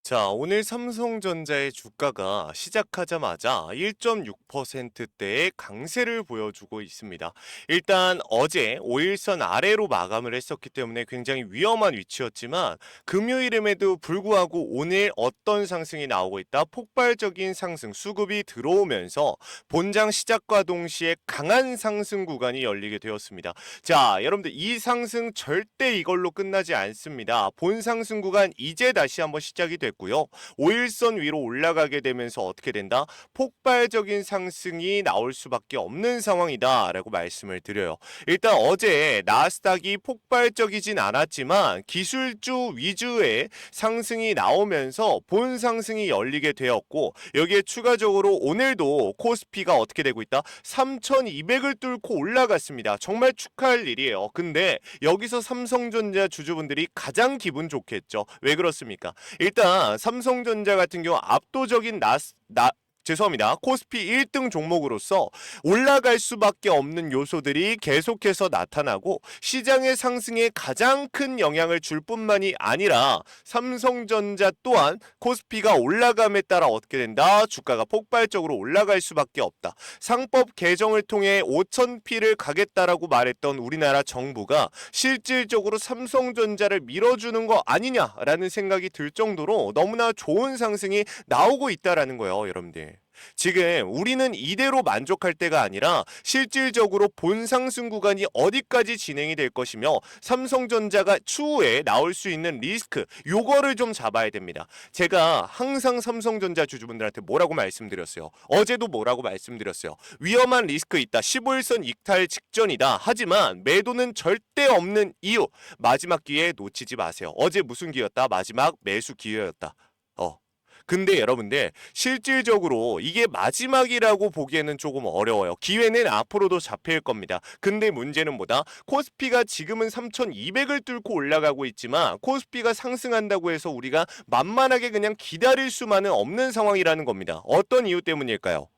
자, 오늘 삼성전자의 주가가 시작하자마자 1.6%대의 강세를 보여주고 있습니다. 일단 어제 5일선 아래로 마감을 했었기 때문에 굉장히 위험한 위치였지만 금요일임에도 불구하고 오늘 어떤 상승이 나오고 있다? 폭발적인 상승, 수급이 들어오면서 본장 시작과 동시에 강한 상승 구간이 열리게 되었습니다. 자, 여러분들 이 상승 절대 이걸로 끝나지 않습니다. 본 상승 구간 이제 다시 한번 시작이 됐고요. 5일선 위로 올라가게 되면서 어떻게 된다? 폭발적인 상승이 나올 수밖에 없는 상황이다라고 말씀을 드려요. 일단 어제 나스닥이 폭발적이진 않았지만 기술주 위주의 상승이 나오면서 본 상승이 열리게 되었고 여기에 추가적으로 오늘도 코스피가 어떻게 되고 있다? 3,200을 뚫고 올라갔습니다. 정말 축하할 일이에요. 근데 여기서 삼성전자 주주분들이 가장 기분 좋겠죠. 왜 그렇습니까? 일단 삼성전자 같은 경우 압도적인 죄송합니다. 코스피 1등 종목으로서 올라갈 수밖에 없는 요소들이 계속해서 나타나고 시장의 상승에 가장 큰 영향을 줄 뿐만이 아니라 삼성전자 또한 코스피가 올라감에 따라 어떻게 된다? 주가가 폭발적으로 올라갈 수밖에 없다. 상법 개정을 통해 5,000피를 가겠다라고 말했던 우리나라 정부가 실질적으로 삼성전자를 밀어주는 거 아니냐라는 생각이 들 정도로 너무나 좋은 상승이 나오고 있다라는 거예요, 여러분들. 지금 우리는 이대로 만족할 때가 아니라 실질적으로 본 상승 구간이 어디까지 진행이 될 것이며 삼성전자가 추후에 나올 수 있는 리스크 요거를 좀 잡아야 됩니다. 제가 항상 삼성전자 주주분들한테 뭐라고 말씀드렸어요. 어제도 뭐라고 말씀드렸어요. 위험한 리스크 있다. 15일선 이탈 직전이다. 하지만 매도는 절대 없는 이유. 마지막 기회에 놓치지 마세요. 어제 무슨 기회였다? 마지막 매수 기회였다. 근데 여러분들 실질적으로 이게 마지막이라고 보기에는 조금 어려워요. 기회는 앞으로도 잡힐 겁니다. 근데 문제는 뭐다? 코스피가 지금은 3,200을 뚫고 올라가고 있지만 코스피가 상승한다고 해서 우리가 만만하게 그냥 기다릴 수만은 없는 상황이라는 겁니다. 어떤 이유 때문일까요?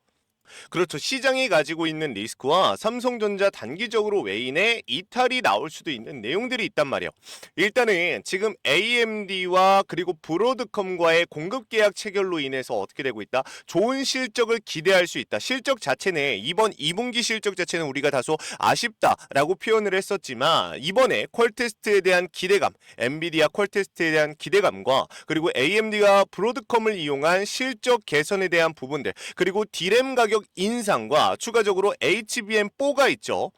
그렇죠. 시장이 가지고 있는 리스크와 삼성전자 단기적으로 외인의 이탈이 나올 수도 있는 내용들이 있단 말이에요. 일단은 지금 AMD와 그리고 브로드컴과의 공급 계약 체결로 인해서 어떻게 되고 있다? 좋은 실적을 기대할 수 있다. 실적 자체는 이번 2분기 실적 자체는 우리가 다소 아쉽다라고 표현을 했었지만 이번에 퀄테스트에 대한 기대감, 엔비디아 퀄테스트에 대한 기대감과 그리고 AMD가 브로드컴을 이용한 실적 개선에 대한 부분들 그리고 D램 가격 인상과 추가적으로 HBM4가 있죠.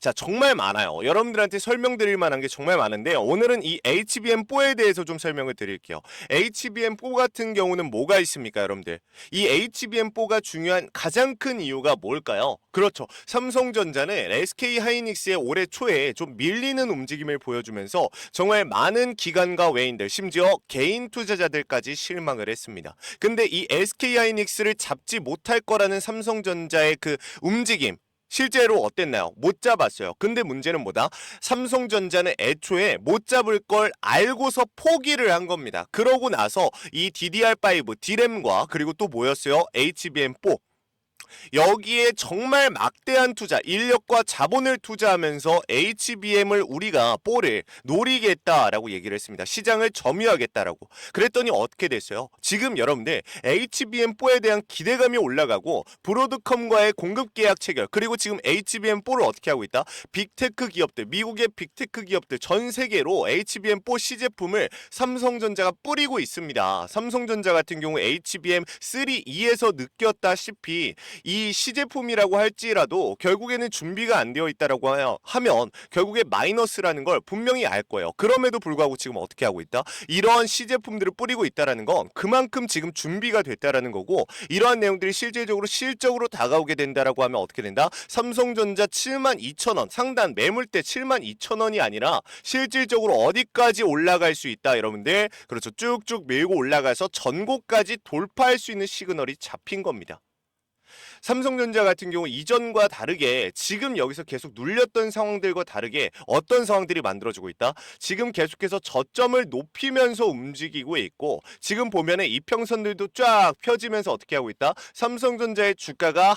자, 정말 많아요. 여러분들한테 설명드릴 만한 게 정말 많은데요. 오늘은 이 HBM4에 대해서 좀 설명을 드릴게요. HBM4 같은 경우는 뭐가 있습니까, 여러분들? 이 HBM4가 중요한 가장 큰 이유가 뭘까요? 그렇죠. 삼성전자는 SK하이닉스의 올해 초에 좀 밀리는 움직임을 보여주면서 정말 많은 기관과 외인들, 심지어 개인 투자자들까지 실망을 했습니다. 근데 이 SK하이닉스를 잡지 못할 거라는 삼성전자의 그 움직임, 실제로 어땠나요? 못 잡았어요. 근데 문제는 뭐다? 삼성전자는 애초에 못 잡을 걸 알고서 포기를 한 겁니다. 그러고 나서 이 DDR5, D램과 그리고 또 뭐였어요? HBM4. 여기에 정말 막대한 투자, 인력과 자본을 투자하면서 HBM을 우리가 볼을 노리겠다라고 얘기를 했습니다. 시장을 점유하겠다라고. 그랬더니 어떻게 됐어요? 지금 여러분들 HBM4에 대한 기대감이 올라가고 브로드컴과의 공급 계약 체결 그리고 지금 HBM4를 어떻게 하고 있다? 빅테크 기업들, 미국의 빅테크 기업들 전 세계로 HBM4 시제품을 삼성전자가 뿌리고 있습니다. 삼성전자 같은 경우 HBM3E에서 느꼈다시피 이 시제품이라고 할지라도 결국에는 준비가 안 되어 있다라고 하면 결국에 마이너스라는 걸 분명히 알 거예요. 그럼에도 불구하고 지금 어떻게 하고 있다? 이러한 시제품들을 뿌리고 있다라는 건 그만큼 지금 준비가 됐다라는 거고 이러한 내용들이 실질적으로 실적으로 다가오게 된다라고 하면 어떻게 된다? 삼성전자 72,000원 상단 매물대 72,000원이 아니라 실질적으로 어디까지 올라갈 수 있다 여러분들 그렇죠. 쭉쭉 밀고 올라가서 전고까지 돌파할 수 있는 시그널이 잡힌 겁니다. 삼성전자 같은 경우 이전과 다르게 지금 여기서 계속 눌렸던 상황들과 다르게 어떤 상황들이 만들어지고 있다? 지금 계속해서 저점을 높이면서 움직이고 있고 지금 보면은 이평선들도 쫙 펴지면서 어떻게 하고 있다? 삼성전자의 주가가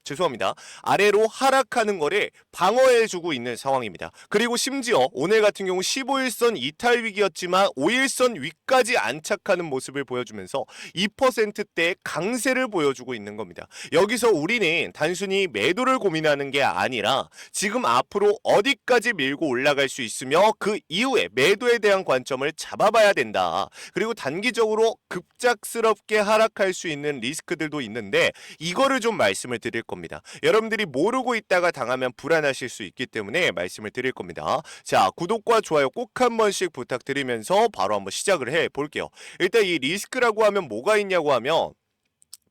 죄송합니다. 아래로 하락하는 거를 방어해주고 있는 상황입니다. 그리고 심지어 오늘 같은 경우 15일선 이탈 위기였지만 5일선 위까지 안착하는 모습을 보여주면서 2%대의 강세를 보여주고 있는 겁니다. 여기서 우리는 단순히 매도를 고민하는 게 아니라 지금 앞으로 어디까지 밀고 올라갈 수 있으며 그 이후에 매도에 대한 관점을 잡아봐야 된다. 그리고 단기적으로 급작스럽게 하락할 수 있는 리스크들도 있는데 이거를 좀 말씀을 드릴 겁니다. 여러분들이 모르고 있다가 당하면 불안하실 수 있기 때문에 말씀을 드릴 겁니다. 자, 구독과 좋아요 꼭 한 번씩 부탁드리면서 바로 한번 시작을 해 볼게요. 일단 이 리스크라고 하면 뭐가 있냐고 하면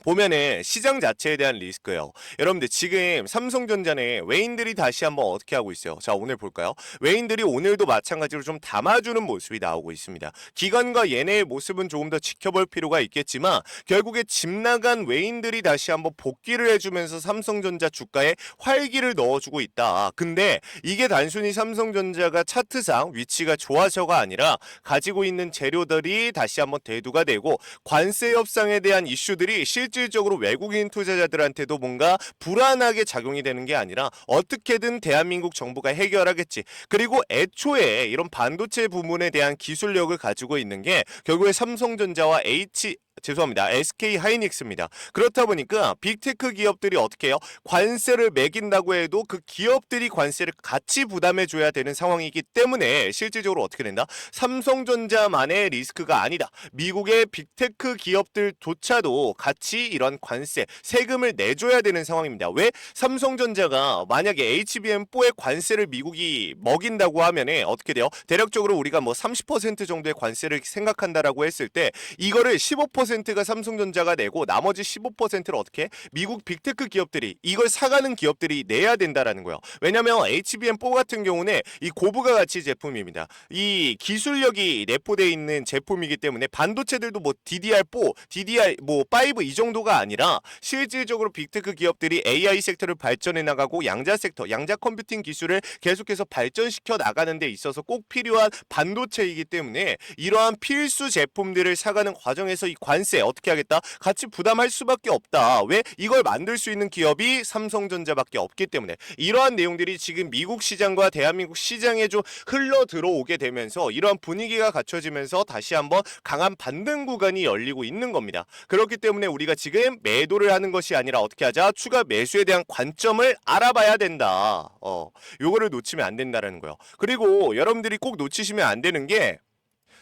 보면은 시장 자체에 대한 리스크예요. 여러분들 지금 삼성전자는 외인들이 다시 한번 어떻게 하고 있어요? 자, 오늘 볼까요? 외인들이 오늘도 마찬가지로 좀 담아주는 모습이 나오고 있습니다. 기관과 얘네의 모습은 조금 더 지켜볼 필요가 있겠지만 결국에 집 나간 외인들이 다시 한번 복귀를 해주면서 삼성전자 주가에 활기를 넣어주고 있다. 근데 이게 단순히 삼성전자가 차트상 위치가 좋아서가 아니라 가지고 있는 재료들이 다시 한번 대두가 되고 관세 협상에 대한 이슈들이 실질적으로 외국인 투자자들한테도 뭔가 불안하게 작용이 되는 게 아니라 어떻게든 대한민국 정부가 해결하겠지. 그리고 애초에 이런 반도체 부문에 대한 기술력을 가지고 있는 게 결국에 삼성전자와 SK 하이닉스입니다. 그렇다 보니까 빅테크 기업들이 어떻게 해요? 관세를 매긴다고 해도 그 기업들이 관세를 같이 부담해 줘야 되는 상황이기 때문에 실질적으로 어떻게 된다? 삼성전자만의 리스크가 아니다. 미국의 빅테크 기업들조차도 같이 이런 관세, 세금을 내줘야 되는 상황입니다. 왜? 삼성전자가 만약에 HBM4의 관세를 미국이 먹인다고 하면은 어떻게 돼요? 대략적으로 우리가 뭐 30% 정도의 관세를 생각한다라고 했을 때 이거를 15%가 삼성전자가 내고 나머지 15%를 어떻게 미국 빅테크 기업들이 이걸 사가는 기업들이 내야 된다라는 거예요. 왜냐면 HBM4 같은 경우는 이 고부가 가치 제품입니다. 이 기술력이 내포되어 있는 제품이기 때문에 반도체들도 뭐 DDR4, DDR 뭐 5 이 정도가 아니라 실질적으로 빅테크 기업들이 AI 섹터를 발전해 나가고 양자 섹터, 양자 컴퓨팅 기술을 계속해서 발전시켜 나가는 데 있어서 꼭 필요한 반도체이기 때문에 이러한 필수 제품들을 사가는 과정에서 이 관세 어떻게 하겠다? 같이 부담할 수밖에 없다. 왜? 이걸 만들 수 있는 기업이 삼성전자밖에 없기 때문에 이러한 내용들이 지금 미국 시장과 대한민국 시장에 좀 흘러 들어오게 되면서 이러한 분위기가 갖춰지면서 다시 한번 강한 반등 구간이 열리고 있는 겁니다. 그렇기 때문에 우리가 지금 매도를 하는 것이 아니라 어떻게 하자? 추가 매수에 대한 관점을 알아봐야 된다. 요거를 놓치면 안 된다라는 거예요. 그리고 여러분들이 꼭 놓치시면 안 되는 게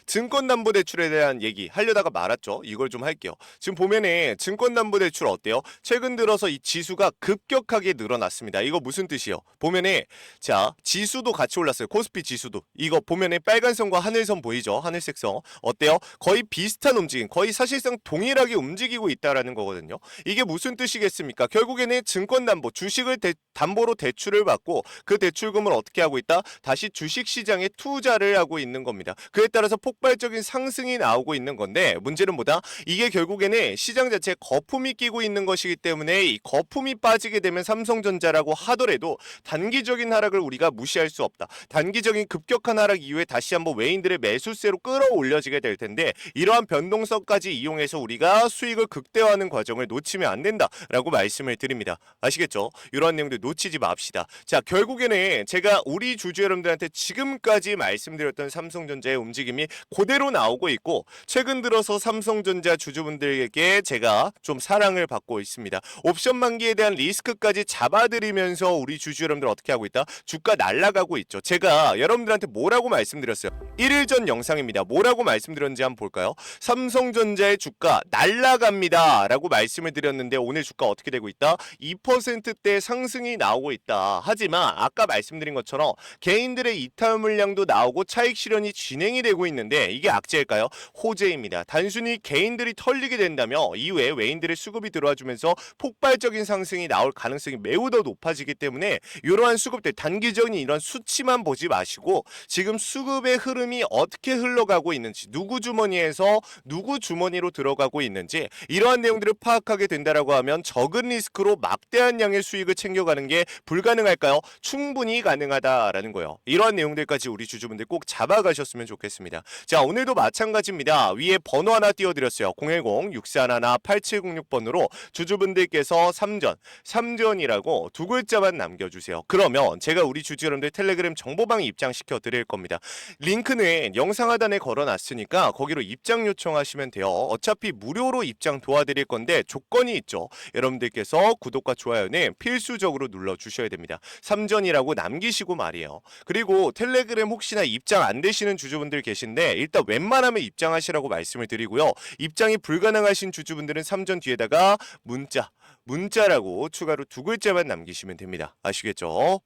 증권담보대출에 대한 얘기 하려다가 말았죠. 이걸 좀 할게요. 지금 보면은 증권담보대출 어때요? 최근 들어서 이 지수가 급격하게 늘어났습니다. 이거 무슨 뜻이요? 보면은 자 지수도 같이 올랐어요. 코스피 지수도. 이거 보면은 빨간선과 하늘선 보이죠? 하늘색 선. 어때요? 거의 비슷한 움직임, 거의 사실상 동일하게 움직이고 있다라는 거거든요. 이게 무슨 뜻이겠습니까? 결국에는 증권담보, 주식을 담보로 대출을 받고 그 대출금을 어떻게 하고 있다? 다시 주식시장에 투자를 하고 있는 겁니다. 그에 따라서 폭발적인 상승이 나오고 있는 건데 문제는 뭐다? 이게 결국에는 시장 자체에 거품이 끼고 있는 것이기 때문에 이 거품이 빠지게 되면 삼성전자라고 하더라도 단기적인 하락을 우리가 무시할 수 없다. 단기적인 급격한 하락 이후에 다시 한번 외인들의 매수세로 끌어올려지게 될 텐데 이러한 변동성까지 이용해서 우리가 수익을 극대화하는 과정을 놓치면 안 된다라고 말씀을 드립니다. 아시겠죠? 이러한 내용들 놓치지 맙시다. 자, 결국에는 제가 우리 주주 여러분들한테 지금까지 말씀드렸던 삼성전자의 움직임이 그대로 나오고 있고 최근 들어서 삼성전자 주주분들에게 제가 좀 사랑을 받고 있습니다. 옵션 만기에 대한 리스크까지 잡아드리면서 우리 주주 여러분들 어떻게 하고 있다? 주가 날아가고 있죠. 제가 여러분들한테 뭐라고 말씀드렸어요? 1일 전 영상입니다. 뭐라고 말씀드렸는지 한번 볼까요? 삼성전자의 주가 날아갑니다 라고 말씀을 드렸는데 오늘 주가 어떻게 되고 있다? 2%대 상승이 나오고 있다. 하지만 아까 말씀드린 것처럼 개인들의 이탈 물량도 나오고 차익 실현이 진행이 되고 있는데 이게 악재일까요? 호재입니다. 단순히 개인들이 털리게 된다면 이후에 외인들의 수급이 들어와주면서 폭발적인 상승이 나올 가능성이 매우 더 높아지기 때문에 이러한 수급들 단기적인 이런 수치만 보지 마시고 지금 수급의 흐름이 어떻게 흘러가고 있는지 누구 주머니에서 누구 주머니로 들어가고 있는지 이러한 내용들을 파악하게 된다라고 하면 적은 리스크로 막대한 양의 수익을 챙겨가는 게 불가능할까요? 충분히 가능하다라는 거예요. 이러한 내용들까지 우리 주주분들 꼭 잡아가셨으면 좋겠습니다. 자, 오늘도 마찬가지입니다. 위에 번호 하나 띄워드렸어요. 010-6411-8706번으로 주주분들께서 삼전이라고 두 글자만 남겨주세요. 그러면 제가 우리 주주 여러분들 텔레그램 정보방에 입장시켜 드릴 겁니다. 링크는 영상 하단에 걸어놨으니까 거기로 입장 요청하시면 돼요. 어차피 무료로 입장 도와드릴 건데 조건이 있죠. 여러분들께서 구독과 좋아요는 필수적으로 눌러주셔야 됩니다. 삼전이라고 남기시고 말이에요. 그리고 텔레그램 혹시나 입장 안 되시는 주주분들 계신데 일단 웬만하면 입장하시라고 말씀을 드리고요. 입장이 불가능하신 주주분들은 삼전 뒤에다가 문자라고 추가로 두 글자만 남기시면 됩니다. 아시겠죠?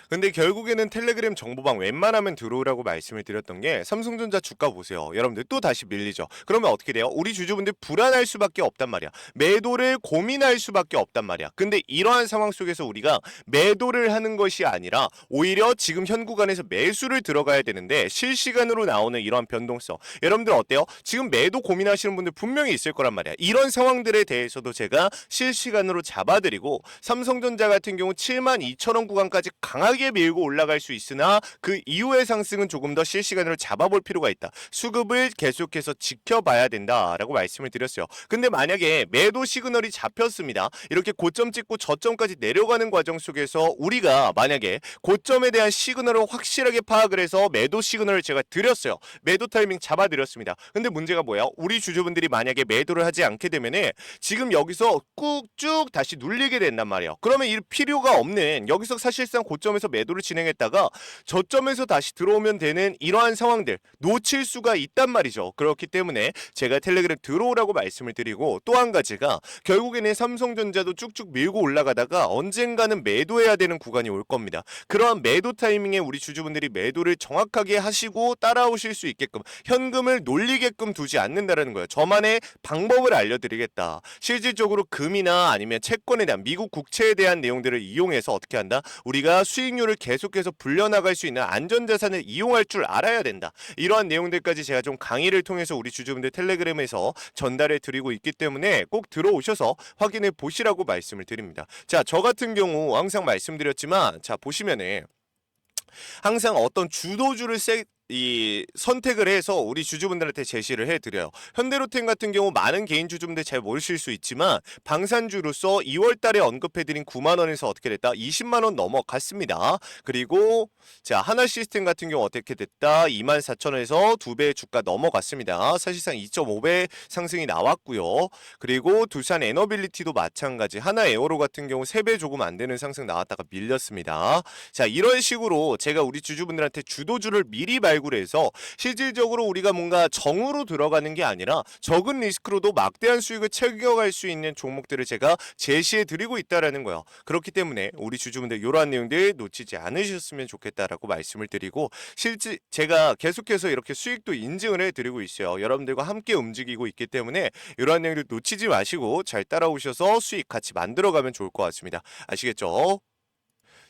근데 결국에는 텔레그램 정보방 웬만하면 들어오라고 말씀을 드렸던 게 삼성전자 주가 보세요. 여러분들 또 다시 밀리죠. 그러면 어떻게 돼요? 우리 주주분들 불안할 수밖에 없단 말이야. 매도를 고민할 수밖에 없단 말이야. 근데 이러한 상황 속에서 우리가 매도를 하는 것이 아니라 오히려 지금 현 구간에서 매수를 들어가야 되는데 실시간으로 나오는 이러한 변동성. 여러분들 어때요? 지금 매도 고민하시는 분들 분명히 있을 거란 말이야. 이런 상황들에 대해서도 제가 실시간으로 잡아드리고 삼성전자 같은 경우 72,000원 구간까지 강하게 밀고 올라갈 수 있으나 그 이후의 상승은 조금 더 실시간으로 잡아볼 필요가 있다. 수급을 계속해서 지켜봐야 된다라고 말씀을 드렸어요. 근데 만약에 매도 시그널이 잡혔습니다. 이렇게 고점 찍고 저점까지 내려가는 과정 속에서 우리가 만약에 고점에 대한 시그널을 확실하게 파악을 해서 매도 시그널을 제가 드렸어요. 매도 타이밍 잡아드렸습니다. 근데 문제가 뭐야? 우리 주주분들이 만약에 매도를 하지 않게 되면은 지금 여기서 꾹쭉 다시 눌리게 된단 말이에요. 그러면 이 필요가 없는 여기서 사실상 고점에서 매도를 진행했다가 저점에서 다시 들어오면 되는 이러한 상황들 놓칠 수가 있단 말이죠. 그렇기 때문에 제가 텔레그램 들어오라고 말씀을 드리고 또 한 가지가 결국에는 삼성전자도 쭉쭉 밀고 올라가다가 언젠가는 매도해야 되는 구간이 올 겁니다. 그러한 매도 타이밍에 우리 주주분들이 매도를 정확하게 하시고 따라오실 수 있게끔 현금을 놀리게끔 두지 않는다는 거예요. 저만의 방법을 알려드리겠다. 실질적으로 금이나 아니면 채권에 대한 미국 국채에 대한 내용들을 이용해서 어떻게 한다? 우리가 수익률을 계속해서 불려나갈 수 있는 안전자산을 이용할 줄 알아야 된다. 이러한 내용들까지 제가 좀 강의를 통해서 우리 주주분들 텔레그램에서 전달해 드리고 있기 때문에 꼭 들어오셔서 확인해 보시라고 말씀을 드립니다. 자, 저 같은 경우 항상 말씀드렸지만 자 보시면은 항상 어떤 주도주를 선택을 해서 우리 주주분들한테 제시를 해드려요. 현대로템 같은 경우 많은 개인 주주분들 잘 모르실 수 있지만 방산주로서 2월 달에 언급해드린 9만원에서 어떻게 됐다? 20만원 넘어갔습니다. 그리고 자 하나시스템 같은 경우 어떻게 됐다? 24,000원에서 2배의 주가 넘어갔습니다. 사실상 2.5배 상승이 나왔고요. 그리고 두산 에너빌리티도 마찬가지. 하나에어로 같은 경우 3배 조금 안 되는 상승 나왔다가 밀렸습니다. 자 이런 식으로 제가 우리 주주분들한테 주도주를 미리 발굴해서 실질적으로 우리가 뭔가 정으로 들어가는 게 아니라 적은 리스크로도 막대한 수익을 챙겨갈 수 있는 종목들을 제가 제시해 드리고 있다라는 거예요. 그렇기 때문에 우리 주주분들 이러한 내용들 놓치지 않으셨으면 좋겠다라고 말씀을 드리고 실제 제가 계속해서 이렇게 수익도 인증을 해드리고 있어요. 여러분들과 함께 움직이고 있기 때문에 이러한 내용들 놓치지 마시고 잘 따라오셔서 수익 같이 만들어가면 좋을 것 같습니다. 아시겠죠?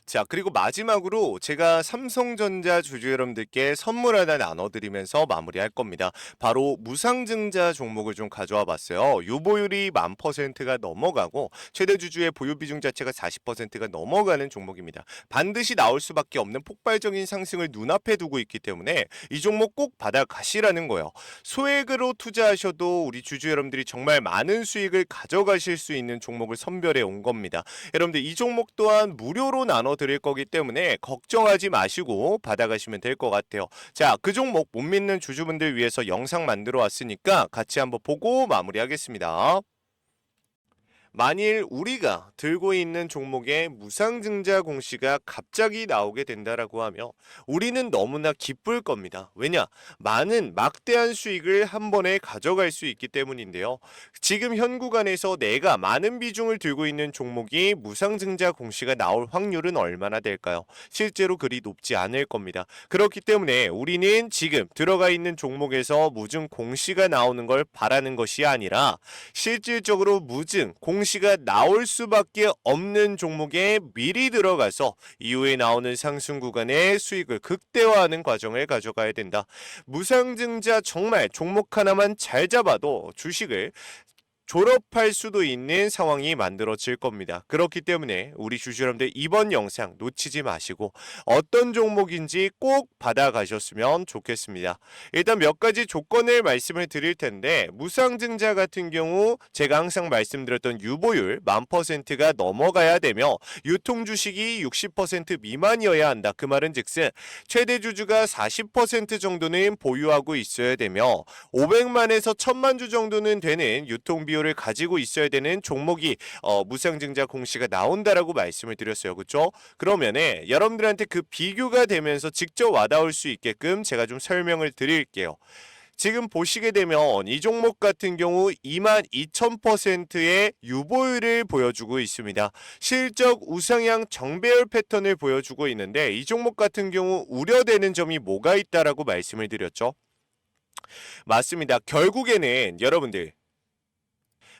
자, 그리고 마지막으로 제가 삼성전자 주주 여러분들께 선물 하나 나눠드리면서 마무리할 겁니다. 바로 무상증자 종목을 좀 가져와 봤어요. 유보율이 10,000%가 넘어가고 최대 주주의 보유 비중 자체가 40%가 넘어가는 종목입니다. 반드시 나올 수밖에 없는 폭발적인 상승을 눈앞에 두고 있기 때문에 이 종목 꼭 받아가시라는 거예요. 소액으로 투자하셔도 우리 주주 여러분들이 정말 많은 수익을 가져가실 수 있는 종목을 선별해 온 겁니다. 여러분들 이 종목 또한 무료로 나눠 드릴 거기 때문에 걱정하지 마시고 받아가시면 될 것 같아요. 자, 그 종목 못 믿는 주주분들 위해서 영상 만들어 왔으니까 같이 한번 보고 마무리하겠습니다. 만일 우리가 들고 있는 종목에 무상증자 공시가 갑자기 나오게 된다라고 하면 우리는 너무나 기쁠 겁니다. 왜냐? 많은 막대한 수익을 한 번에 가져갈 수 있기 때문인데요. 지금 현 구간에서 내가 많은 비중을 들고 있는 종목이 무상증자 공시가 나올 확률은 얼마나 될까요? 실제로 그리 높지 않을 겁니다. 그렇기 때문에 우리는 지금 들어가 있는 종목에서 무증 공시가 나오는 걸 바라는 것이 아니라 실질적으로 무증 공시가 나올 수밖에 없는 종목에 미리 들어가서 이후에 나오는 상승 구간의 수익을 극대화하는 과정을 가져가야 된다. 무상증자 정말 종목 하나만 잘 잡아도 주식을 졸업할 수도 있는 상황이 만들어질 겁니다. 그렇기 때문에 우리 주주 여러분들 이번 영상 놓치지 마시고 어떤 종목인지 꼭 받아가셨으면 좋겠습니다. 일단 몇 가지 조건을 말씀을 드릴 텐데 무상증자 같은 경우 제가 항상 말씀드렸던 유보율 10,000%가 넘어가야 되며 유통 주식이 60% 미만이어야 한다. 그 말은 즉슨 최대 주주가 40% 정도는 보유하고 있어야 되며 500만에서 1000만 주 정도는 되는 유통 비율을 가지고 있어야 되는 종목이 무상증자 공시가 나온다라고 말씀을 드렸어요. 그렇죠? 그러면은 여러분들한테 그 비교가 되면서 직접 와닿을 수 있게끔 제가 좀 설명을 드릴게요. 지금 보시게 되면 이 종목 같은 경우 22,000%의 유보율을 보여주고 있습니다. 실적 우상향 정배열 패턴을 보여주고 있는데 이 종목 같은 경우 우려되는 점이 뭐가 있다라고 말씀을 드렸죠. 맞습니다. 결국에는 여러분들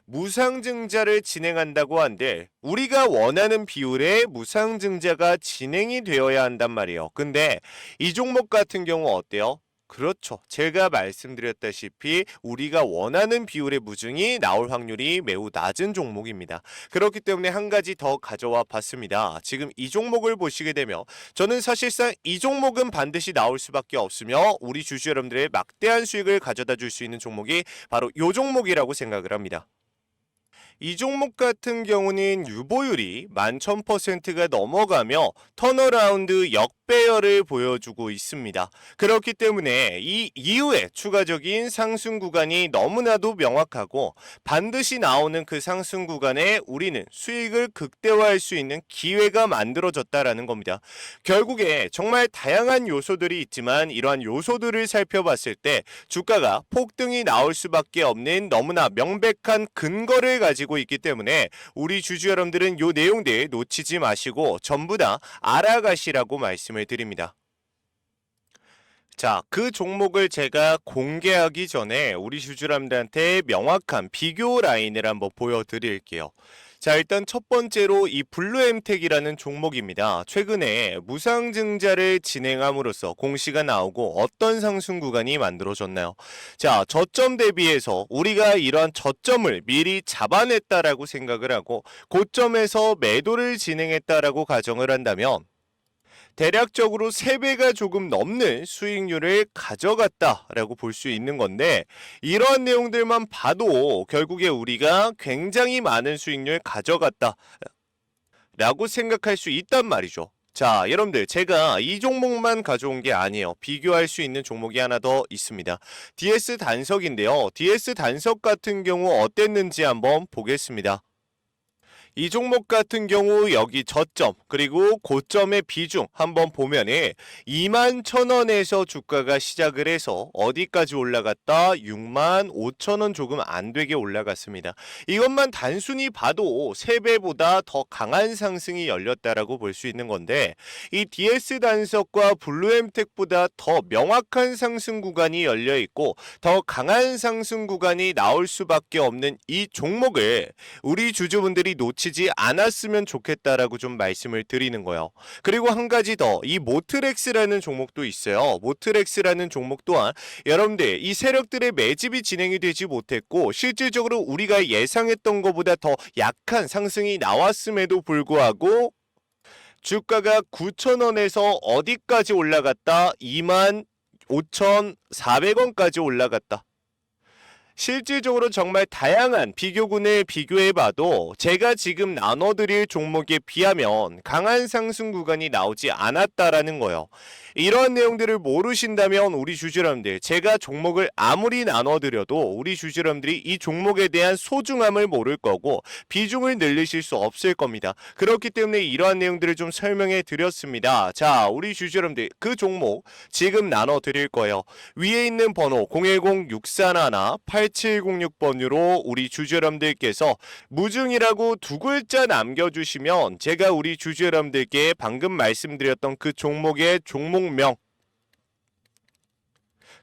무상증자를 진행한다고 한들 우리가 원하는 비율의 무상증자가 진행이 되어야 한단 말이에요. 근데 이 종목 같은 경우 어때요? 그렇죠. 제가 말씀드렸다시피 우리가 원하는 비율의 무증이 나올 확률이 매우 낮은 종목입니다. 그렇기 때문에 한 가지 더 가져와 봤습니다. 지금 이 종목을 보시게 되면 저는 사실상 이 종목은 반드시 나올 수밖에 없으며 우리 주주 여러분들의 막대한 수익을 가져다 줄 수 있는 종목이 바로 이 종목이라고 생각을 합니다. 이 종목 같은 경우는 유보율이 11,000%가 넘어가며 턴어라운드 역배열을 보여주고 있습니다. 그렇기 때문에 이 이후에 추가적인 상승 구간이 너무나도 명확하고 반드시 나오는 그 상승 구간에 우리는 수익을 극대화할 수 있는 기회가 만들어졌다라는 겁니다. 결국에 정말 다양한 요소들이 있지만 이러한 요소들을 살펴봤을 때 주가가 폭등이 나올 수밖에 없는 너무나 명백한 근거를 가지고 있기 때문에 우리 주주 여러분들은 요 내용들 놓치지 마시고 전부 다 알아가시라고 말씀을 드립니다. 자, 그 종목을 제가 공개하기 전에 우리 주주 여러분들한테 명확한 비교 라인을 한번 보여드릴게요. 자, 일단 첫 번째로 이 블루엠텍이라는 종목입니다. 최근에 무상증자를 진행함으로써 공시가 나오고 어떤 상승 구간이 만들어졌나요? 자, 저점 대비해서 우리가 이러한 저점을 미리 잡아냈다라고 생각을 하고 고점에서 매도를 진행했다라고 가정을 한다면 대략적으로 3배가 조금 넘는 수익률을 가져갔다라고 볼 수 있는 건데 이러한 내용들만 봐도 결국에 우리가 굉장히 많은 수익률 가져갔다 라고 생각할 수 있단 말이죠. 자, 여러분들 제가 이 종목만 가져온 게 아니에요. 비교할 수 있는 종목이 하나 더 있습니다. DS 단석인데요. DS 단석 같은 경우 어땠는지 한번 보겠습니다. 이 종목 같은 경우 여기 저점 그리고 고점의 비중 한번 보면은 21,000원에서 주가가 시작을 해서 어디까지 올라갔다? 65,000원 조금 안 되게 올라갔습니다. 이것만 단순히 봐도 3배보다 더 강한 상승이 열렸다라고 볼 수 있는 건데 이 DS 단석과 블루엠텍보다 더 명확한 상승 구간이 열려 있고 더 강한 상승 구간이 나올 수밖에 없는 이 종목을 우리 주주분들이 놓치지 않았으면 좋겠다라고 좀 말씀을 드리는 거예요. 그리고 한 가지 더, 이 모트렉스라는 종목도 있어요. 모트렉스라는 종목 또한 여러분들 이 세력들의 매집이 진행이 되지 못했고 실질적으로 우리가 예상했던 것보다 더 약한 상승이 나왔음에도 불구하고 주가가 9,000원에서 어디까지 올라갔다? 25,400원까지 올라갔다. 실질적으로 정말 다양한 비교군을 비교해봐도 제가 지금 나눠드릴 종목에 비하면 강한 상승 구간이 나오지 않았다라는 거예요. 이런 내용들을 모르신다면 우리 주주님들 제가 종목을 아무리 나눠드려도 우리 주주님들이 이 종목에 대한 소중함을 모를 거고 비중을 늘리실 수 없을 겁니다. 그렇기 때문에 이러한 내용들을 좀 설명해 드렸습니다. 자, 우리 주주님들 그 종목 지금 나눠드릴 거예요. 위에 있는 번호 010-641-8706번으로 우리 주주 여러분들께서 무중이라고 두 글자 남겨주시면 제가 우리 주주 여러분들께 방금 말씀드렸던 그 종목의 종목명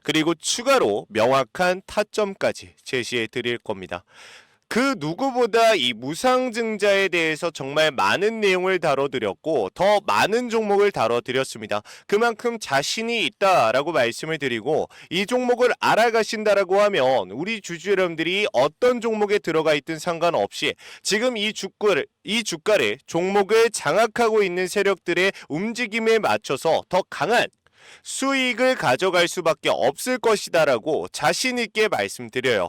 그리고 추가로 명확한 타점까지 제시해 드릴 겁니다. 그 누구보다 이 무상증자에 대해서 정말 많은 내용을 다뤄드렸고 더 많은 종목을 다뤄드렸습니다. 그만큼 자신이 있다라고 말씀을 드리고 이 종목을 알아가신다라고 하면 우리 주주 여러분들이 어떤 종목에 들어가 있든 상관없이 지금 이 주가를 종목을 장악하고 있는 세력들의 움직임에 맞춰서 더 강한 수익을 가져갈 수밖에 없을 것이다라고 자신 있게 말씀드려요.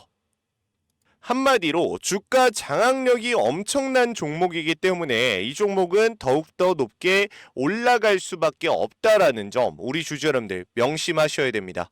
한마디로 주가 장악력이 엄청난 종목이기 때문에 이 종목은 더욱더 높게 올라갈 수밖에 없다라는 점 우리 주주 여러분들 명심하셔야 됩니다.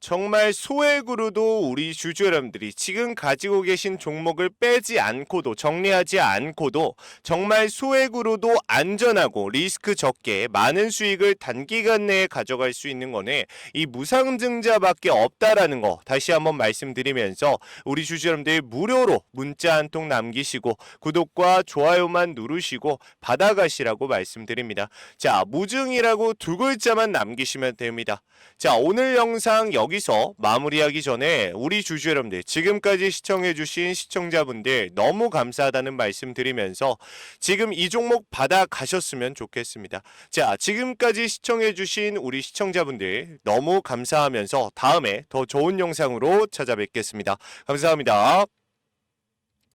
정말 소액으로도 우리 주주 여러분들이 지금 가지고 계신 종목을 빼지 않고도 정리하지 않고도 정말 소액으로도 안전하고 리스크 적게 많은 수익을 단기간 내에 가져갈 수 있는 거는 이 무상증자밖에 없다라는 거 다시 한번 말씀드리면서 우리 주주 여러분들 무료로 문자 한 통 남기시고 구독과 좋아요만 누르시고 받아가시라고 말씀드립니다. 자, 무증이라고 두 글자만 남기시면 됩니다. 자, 오늘 영상 여기서 마무리하기 전에 우리 주주 여러분들 지금까지 시청해주신 시청자분들 너무 감사하다는 말씀 드리면서 지금 이 종목 받아가셨으면 좋겠습니다. 자, 지금까지 시청해주신 우리 시청자분들 너무 감사하면서 다음에 더 좋은 영상으로 찾아뵙겠습니다. 감사합니다.